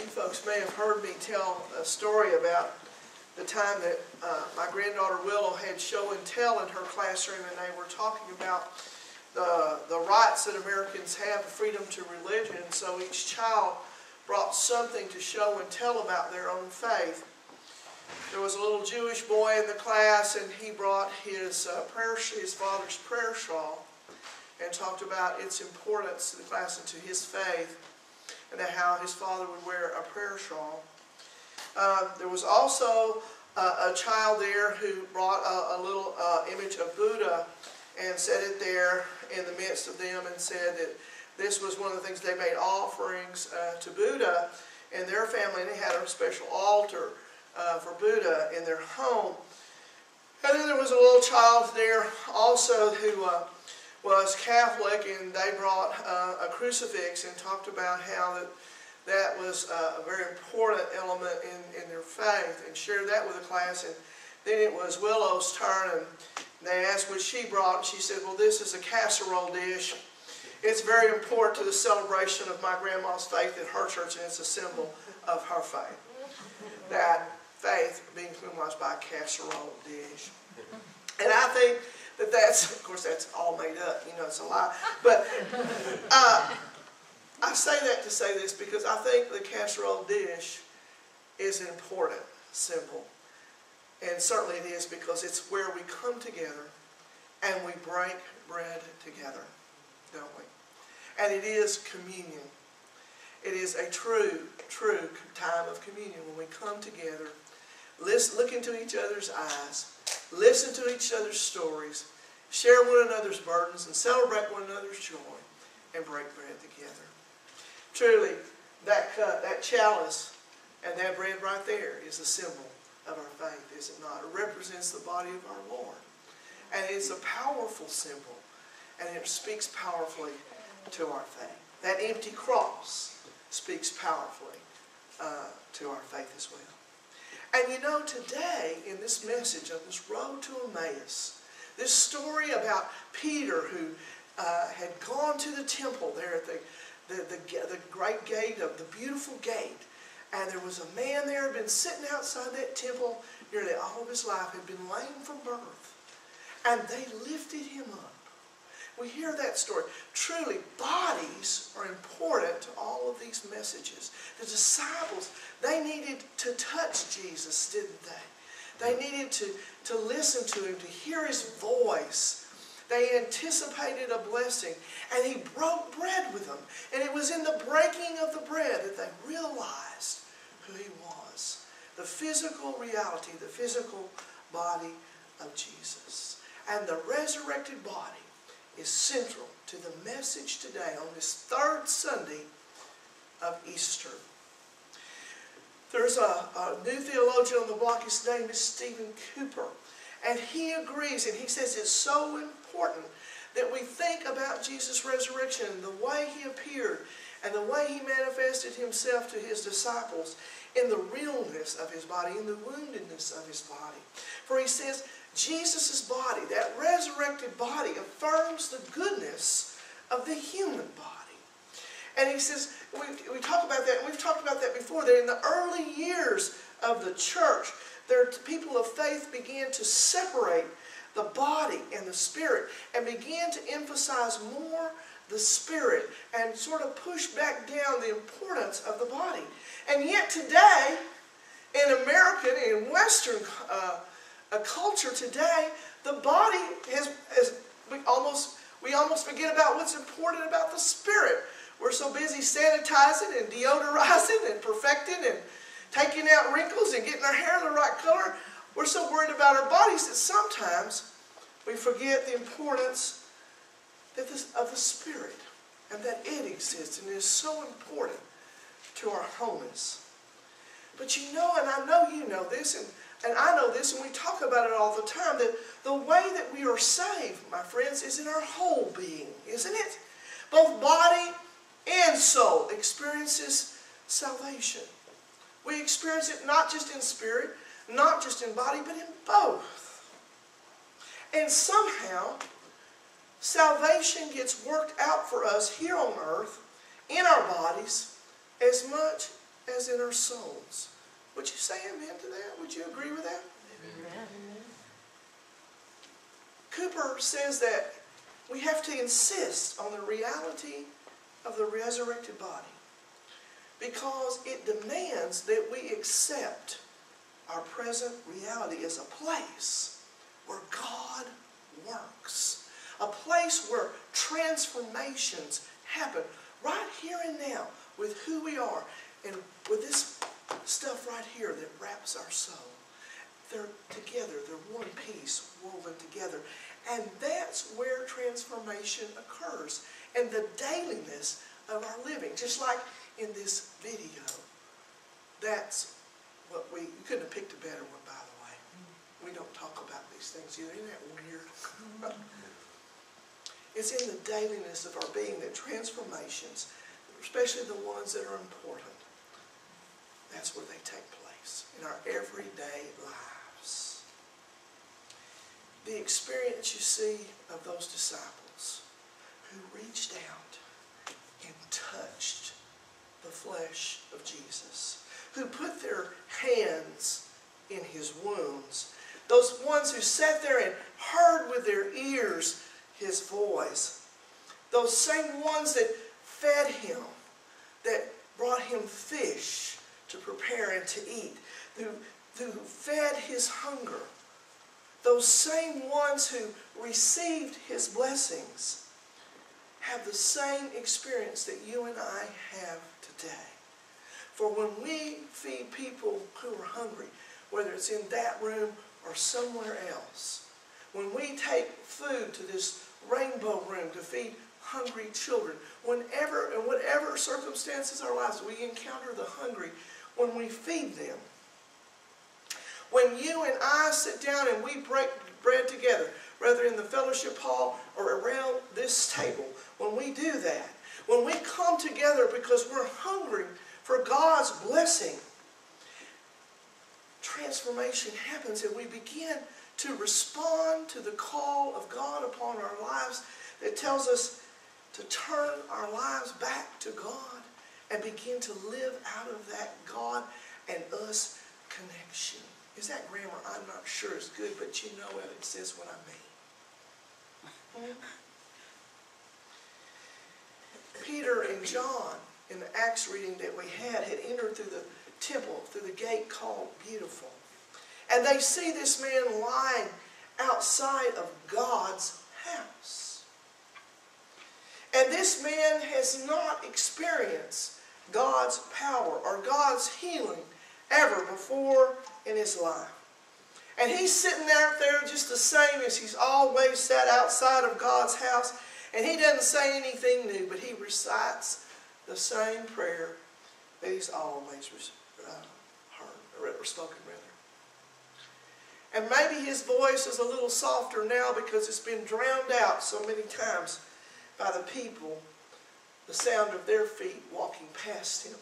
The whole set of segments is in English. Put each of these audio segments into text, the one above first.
folks may have heard me tell a story about the time that my granddaughter Willow had show and tell in her classroom, and they were talking about the rights that Americans have, the freedom to religion. And so each child brought something to show and tell about their own faith. There was a little Jewish boy in the class, and he brought his father's prayer shawl and talked about its importance to the class and to his faith, and how his father would wear a prayer shawl. There was also a child there who brought a little image of Buddha and set it there in the midst of them and said that this was one of the things they made offerings to Buddha in their family, and they had a special altar for Buddha in their home. And then there was a little child there also who was Catholic, and they brought a crucifix and talked about how that was a very important element in their faith, and shared that with the class. And then it was Willow's turn, and they asked what she brought, and she said, well, this is a casserole dish. It's very important to the celebration of my grandma's faith at her church, and it's a symbol of her faith. That faith being symbolized by a casserole dish. And I think that that's, of course, that's all made up. You know, it's a lie. But I say that to say this because I think the casserole dish is an important symbol. And certainly it is because it's where we come together and we break bread together, don't we? And it is communion. It is a true time of communion when we come together, look into each other's eyes, listen to each other's stories, share one another's burdens, and celebrate one another's joy, and break bread together. Truly, that cup, that chalice, and that bread right there is a symbol of our faith, is it not? It represents the body of our Lord. And it's a powerful symbol, and it speaks powerfully to our faith. That empty cross speaks powerfully to our faith as well. And you know, today, in this message of this road to Emmaus, this story about Peter who had gone to the temple there at the great gate, of the beautiful gate, and there was a man there who had been sitting outside that temple nearly all of his life, had been lame from birth, and they lifted him up. We hear that story. Truly, bodies are important to all of these messages. The disciples, they needed to touch Jesus, didn't they? They needed to listen to him, to hear his voice. They anticipated a blessing, and he broke bread with them. And it was in the breaking of the bread that they realized who he was. The physical reality, the physical body of Jesus. And the resurrected body is central to the message today on this third Sunday of Easter. There's a new theologian on the block. His name is Stephen Cooper. And he agrees, and he says it's so important that we think about Jesus' resurrection and the way he appeared and the way he manifested himself to his disciples in the realness of his body, in the woundedness of his body. For he says, Jesus' body, that resurrected body, affirms the goodness of the human body. And he says, we talk about that, and we've talked about that before, that in the early years of the church, people of faith began to separate the body and the spirit and began to emphasize more the spirit and sort of push back down the importance of the body. And yet today, in American and Western culture today, the body we almost forget about what's important about the spirit. We're so busy sanitizing and deodorizing and perfecting and taking out wrinkles and getting our hair the right color. We're so worried about our bodies that sometimes we forget the importance of the spirit, and that it exists and is so important to our wholeness. But you know, and I know you know this, and I know this, and we talk about it all the time, that the way that we are saved, my friends, is in our whole being, isn't it? Both body and soul experiences salvation. We experience it not just in spirit, not just in body, but in both. And somehow, salvation gets worked out for us here on earth, in our bodies, as much as in our souls. Would you say amen to that? Would you agree with that? Amen. Cooper says that we have to insist on the reality of the resurrected body because it demands that we accept our present reality as a place where God works, a place where transformations happen right here and now with who we are and with this stuff right here that wraps our soul. They're together, they're one piece, woven together. And that's where transformation occurs and the dailiness of our living. Just like in this video, that's what you couldn't have picked a better one, by the way. We don't talk about these things either. Isn't that weird? It's in the dailiness of our being that transformations, especially the ones that are important, that's where they take place, in our everyday lives. The experience you see of those disciples who reached out and touched the flesh of Jesus, who put their hands in his wounds, those ones who sat there and heard with their ears his voice, those same ones that fed him, that brought him fish to prepare and to eat, who fed his hunger, those same ones who received his blessings have the same experience that you and I have today. For when we feed people who are hungry, whether it's in that room or somewhere else, when we take food to this rainbow room to feed hungry children, whenever and whatever circumstances our lives we encounter the hungry, when we feed them, when you and I sit down and we break bread together, whether in the fellowship hall or around this table, when we do that, when we come together because we're hungry for God's blessing, transformation happens and we begin to respond to the call of God upon our lives that tells us to turn our lives back to God and begin to live out of that God and us connection. Is that grammar? I'm not sure it's good, but you know what it says what I mean. Peter and John, in the Acts reading that we had entered through the temple, through the gate called Beautiful. And they see this man lying outside of God's house. And this man has not experienced God's power or God's healing ever before in his life. And he's sitting out there just the same as he's always sat outside of God's house. And he doesn't say anything new, but he recites the same prayer that he's always heard, or spoken rather. And maybe his voice is a little softer now because it's been drowned out so many times by the people, the sound of their feet walking past him,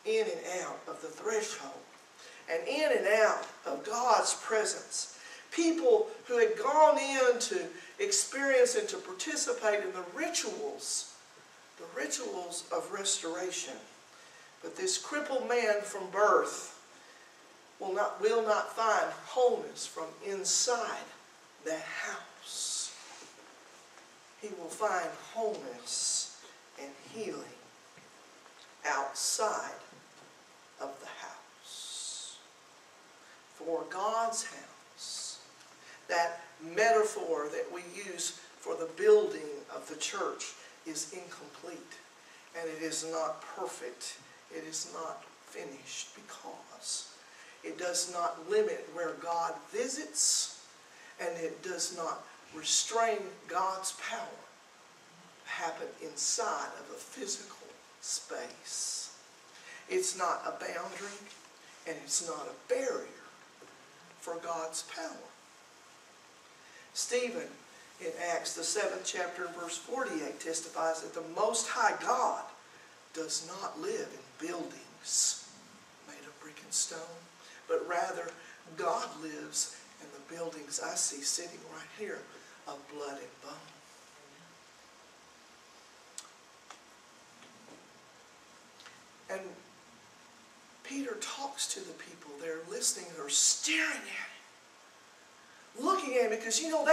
in and out of the threshold, and in and out of God's presence. People who had gone in to experience and to participate in the rituals of restoration. But this crippled man from birth will not find wholeness from inside that house. He will find wholeness and healing outside of the house. For God's house, that metaphor that we use for the building of the church, is incomplete. And it is not perfect. It is not finished because it does not limit where God visits, and it does not restrain God's power to happen inside of a physical space. It's not a boundary, and it's not a barrier for God's power. Stephen, in Acts, the 7th chapter, verse 48, testifies that the Most High God does not live in buildings made of brick and stone, but rather God lives in the buildings I see sitting right here of blood and bone. And Peter talks to the people. They're listening. They're staring at him, looking at him, because, you know,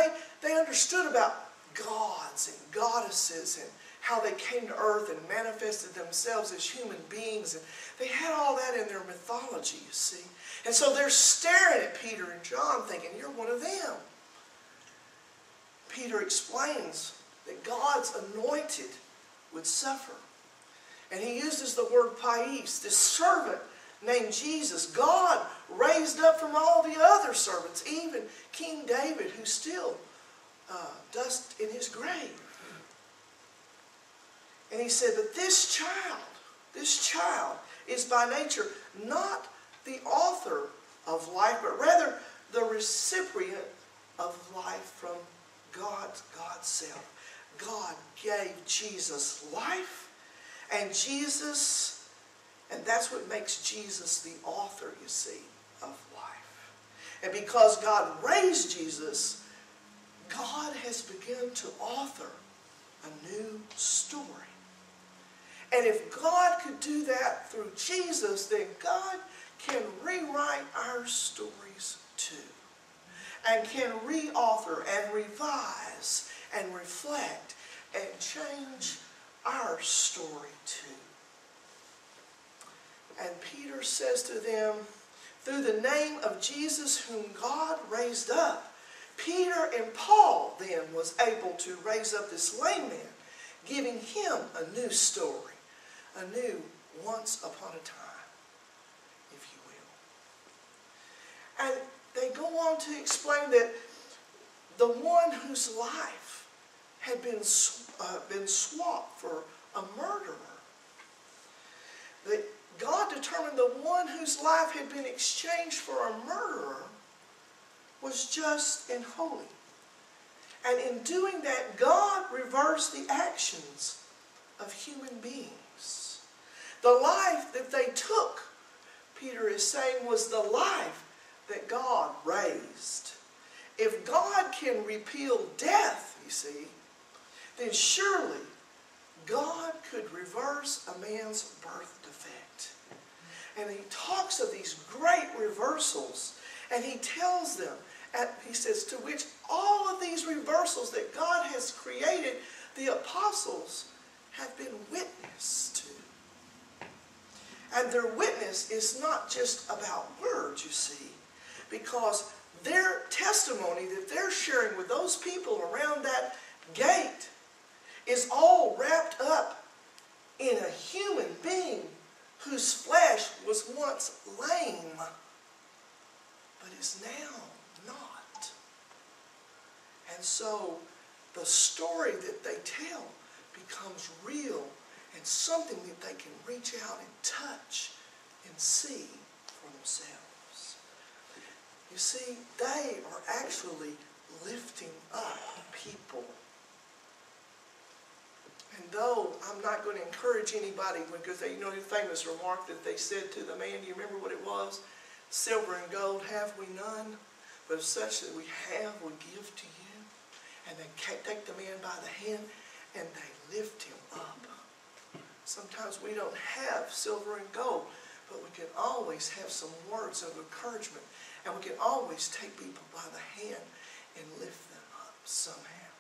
they understood about gods and goddesses and how they came to earth and manifested themselves as human beings. And they had all that in their mythology, you see. And so they're staring at Peter and John thinking, you're one of them. Peter explains that God's anointed would suffer. And he uses the word pais, this servant named Jesus. God raised up from all the other servants, even King David, who still dust in his grave. And he said, but this child is by nature not the author of life, but rather the recipient of life from God's self. God gave Jesus life, and that's what makes Jesus the author, you see, of life. And because God raised Jesus, God has begun to author a new story. And if God could do that through Jesus, then God can rewrite our stories too. And can re-author and revise and reflect and change our story too. And Peter says to them, through the name of Jesus whom God raised up, Peter and Paul then was able to raise up this lame man, giving him a new story, a new once upon a time, if you will. And they go on to explain that the one whose life had been swapped for a murderer, that God determined the one whose life had been exchanged for a murderer was just and holy. And in doing that, God reversed the actions of human beings. The life that they took, Peter is saying, was the life that God raised. If God can repeal death, you see, then surely God could reverse a man's birth defect. And he talks of these great reversals, and he tells them, he says, to which all of these reversals that God has created, the apostles have been witness to. And their witness is not just about words, you see, because their testimony that they're sharing with those people around that gate is all wrapped up in a human being whose flesh was once lame, but is now not. And so the story that they tell becomes real and something that they can reach out and touch and see for themselves. You see, they are actually lifting up people. And though I'm not going to encourage anybody, because you know the famous remark that they said to the man, do you remember what it was? Silver and gold have we none, but such that we have we give to you. And they take the man by the hand and they lift him up. Sometimes we don't have silver and gold, but we can always have some words of encouragement. And we can always take people by the hand and lift them up somehow.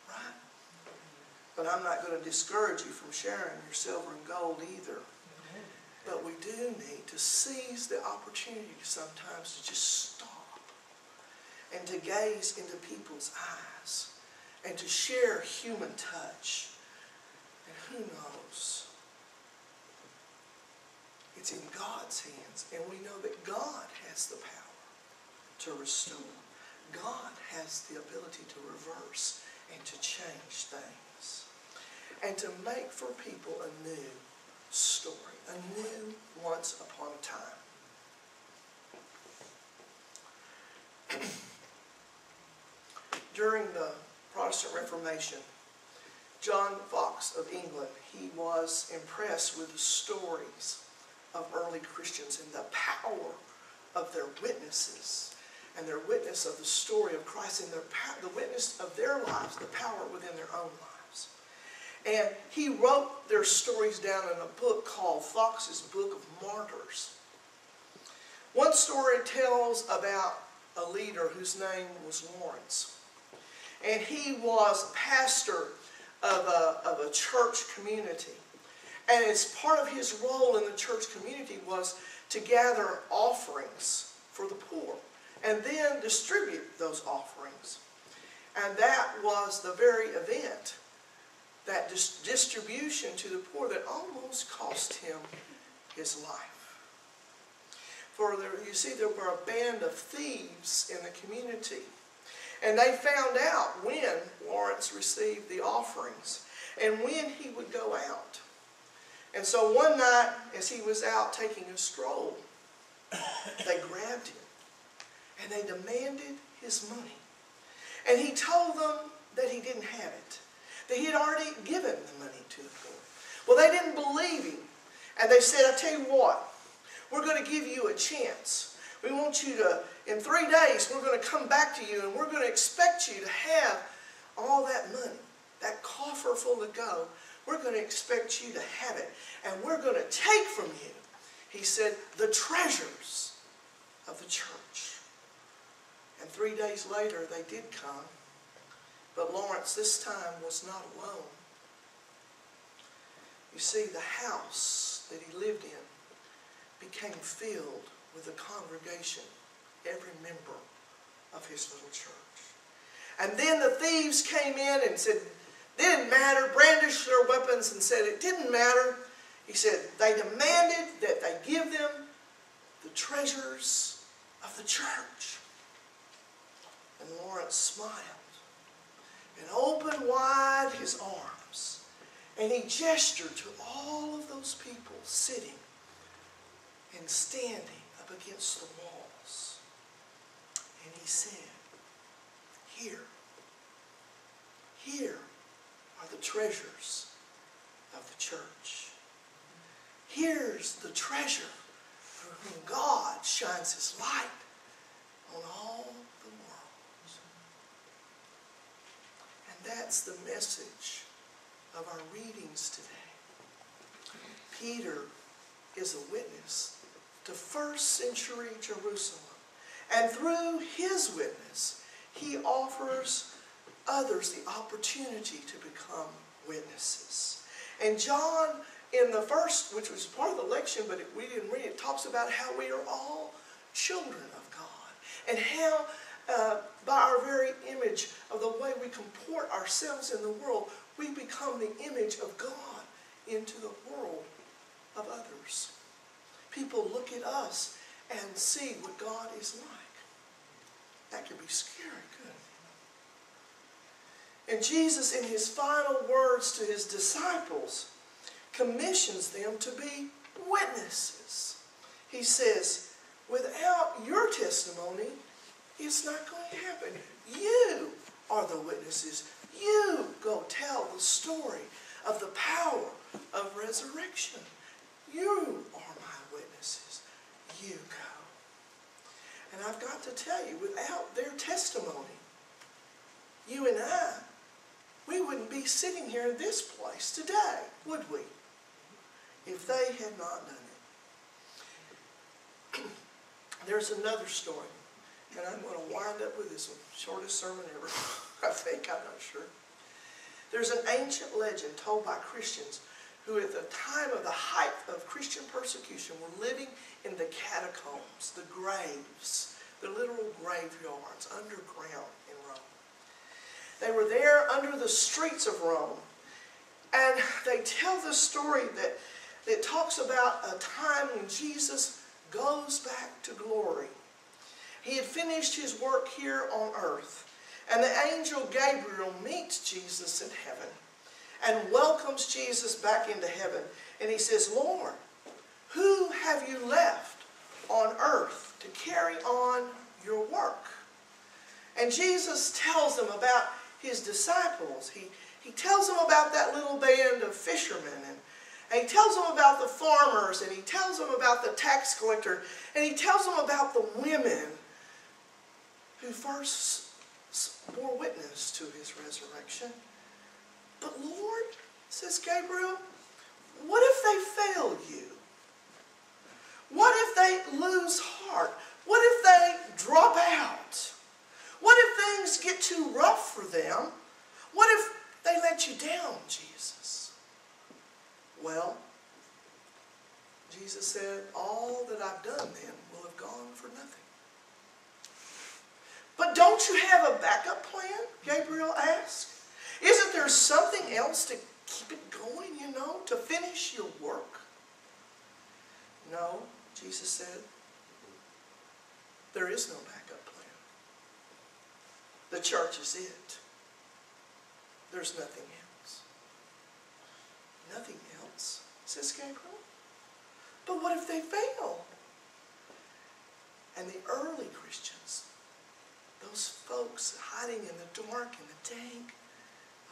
Right? But I'm not going to discourage you from sharing your silver and gold either. But we do need to seize the opportunity sometimes to just stop and to gaze into people's eyes and to share human touch. And who knows? It's in God's hands, and we know that God has the power to restore. God has the ability to reverse and to change things and to make for people a new story, a new once upon a time. During the Protestant Reformation, John Fox of England, he was impressed with the stories of early Christians and the power of their witnesses and their witness of the story of Christ and the witness of their lives, the power within their own lives. And he wrote their stories down in a book called Fox's Book of Martyrs. One story tells about a leader whose name was Lawrence. And he was pastor of a church community. And as part of his role in the church community was to gather offerings for the poor and then distribute those offerings. And that was the very event, that distribution to the poor, that almost cost him his life. For there, you see, there were a band of thieves in the community. And they found out when Lawrence received the offerings and when he would go out. And so one night, as he was out taking a stroll, they grabbed him and they demanded his money. And he told them that he didn't have it, that he had already given the money to the poor. Well, they didn't believe him. And they said, I tell you what, we're going to give you a chance. We want you to, in 3 days, we're going to come back to you and we're going to expect you to have all that money, that coffer full of gold. We're going to expect you to have it. And we're going to take from you, he said, the treasures of the church. And 3 days later, they did come. But Lawrence this time was not alone. You see, the house that he lived in became filled with a congregation, every member of his little church. And then the thieves came in and said, didn't matter, brandished their weapons and said it didn't matter. He said they demanded that they give them the treasures of the church. And Lawrence smiled and opened wide his arms. And he gestured to all of those people sitting and standing up against the walls. And he said, here are the treasures of the church. Here's the treasure through whom God shines his light on all the world. And that's the message of our readings today. Peter is a witness to first century Jerusalem. And through his witness, he offers others the opportunity to become witnesses. And John, in the first, which was part of the lection, but we didn't read it, talks about how we are all children of God. And how, by our very image of the way we comport ourselves in the world, we become the image of God into the world of others. People look at us and see what God is like. That can be scary, couldn't it? And Jesus, in his final words to his disciples, commissions them to be witnesses. He says, without your testimony, it's not going to happen. You are the witnesses. You go tell the story of the power of resurrection. You are my witnesses. You go. And I've got to tell you, without their testimony, you and I, we wouldn't be sitting here in this place today, would we? If they had not done it. There's another story, and I'm going to wind up with this one. Shortest sermon ever, I think, I'm not sure. There's an ancient legend told by Christians who at the time of the height of Christian persecution were living in the catacombs, the graves, the literal graveyards underground in Rome. They were there under the streets of Rome, and they tell this story that talks about a time when Jesus goes back to glory. He had finished his work here on earth, and the angel Gabriel meets Jesus in heaven and welcomes Jesus back into heaven. And he says, Lord, who have you left on earth to carry on your work? And Jesus tells them about his disciples. He tells them about that little band of fishermen, and he tells them about the farmers, and he tells them about the tax collector, and he tells them about the women who first bore witness to his resurrection. But Lord, says Gabriel, what if they fail you? What if they lose heart? What if they drop out? What if things get too rough for them? What if they let you down, Jesus? Well, Jesus said, all that I've done then will have gone for nothing. But don't you have a backup plan? Gabriel asked. Isn't there something else to keep it going, to finish your work? No, Jesus said, there is no backup plan. The church is it. There's nothing else. Nothing else, says Gabriel. But what if they fail? And the early Christians, those folks hiding in the dark and the dank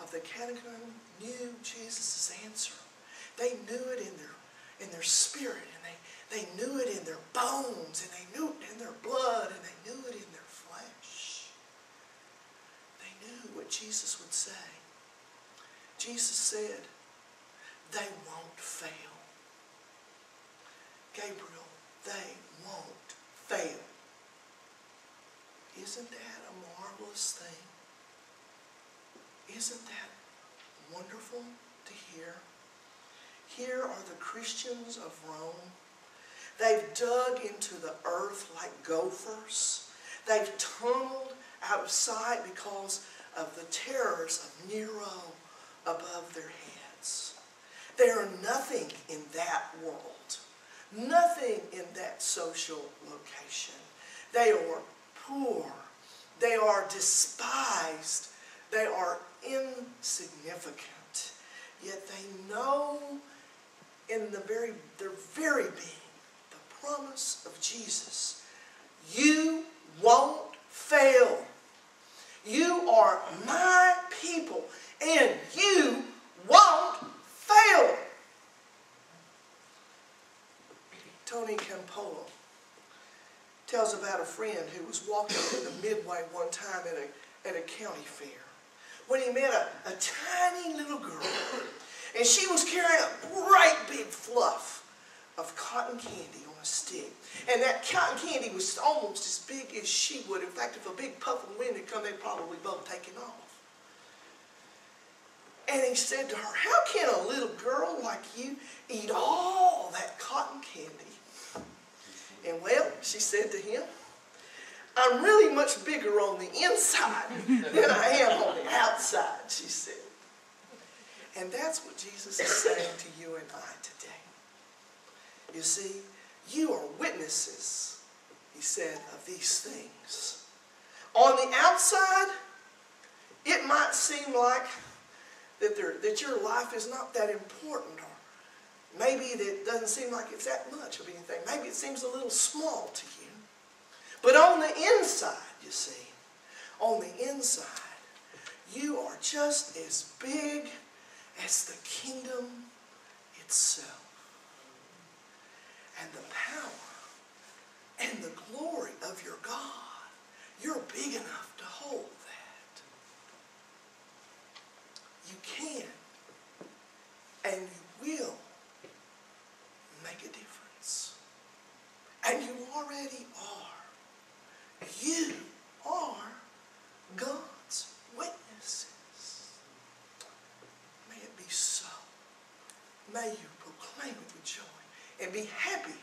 of the catacomb, knew Jesus' answer. They knew it in their spirit, and they knew it in their bones, and they knew it in their blood, and they knew it in their flesh. They knew what Jesus would say. Jesus said, they won't fail. Gabriel, they won't fail. Isn't that a marvelous thing? Isn't that wonderful to hear? Here are the Christians of Rome. They've dug into the earth like gophers. They've tunneled out of sight because of the terrors of Nero above their heads. They are nothing in that world. Nothing in that social location. They are poor. They are despised. They are insignificant. Yet they know in their very being the promise of Jesus. You won't fail. You are my people, and you won't fail. Tony Campolo tells about a friend who was walking through the Midway one time at a county fair when he met a tiny little girl, and she was carrying a great big fluff of cotton candy on a stick. And that cotton candy was almost as big as she would. In fact, if a big puff of wind had come, they'd probably both taken off. And he said to her, how can a little girl like you eat all that cotton candy? And well, she said to him, I'm really much bigger on the inside than I am on the outside, she said. And that's what Jesus is saying to you and I today. You see, you are witnesses, he said, of these things. On the outside, it might seem like that your life is not that important, or maybe that it doesn't seem like it's that much of anything. Maybe it seems a little small to you. But on the inside, you see, on the inside, you are just as big as the kingdom itself. And the power and the glory of your God, you're big enough to hold that. You can and you will make a difference. And you already are. You are God's witnesses. May it be so. May you proclaim it with joy and be happy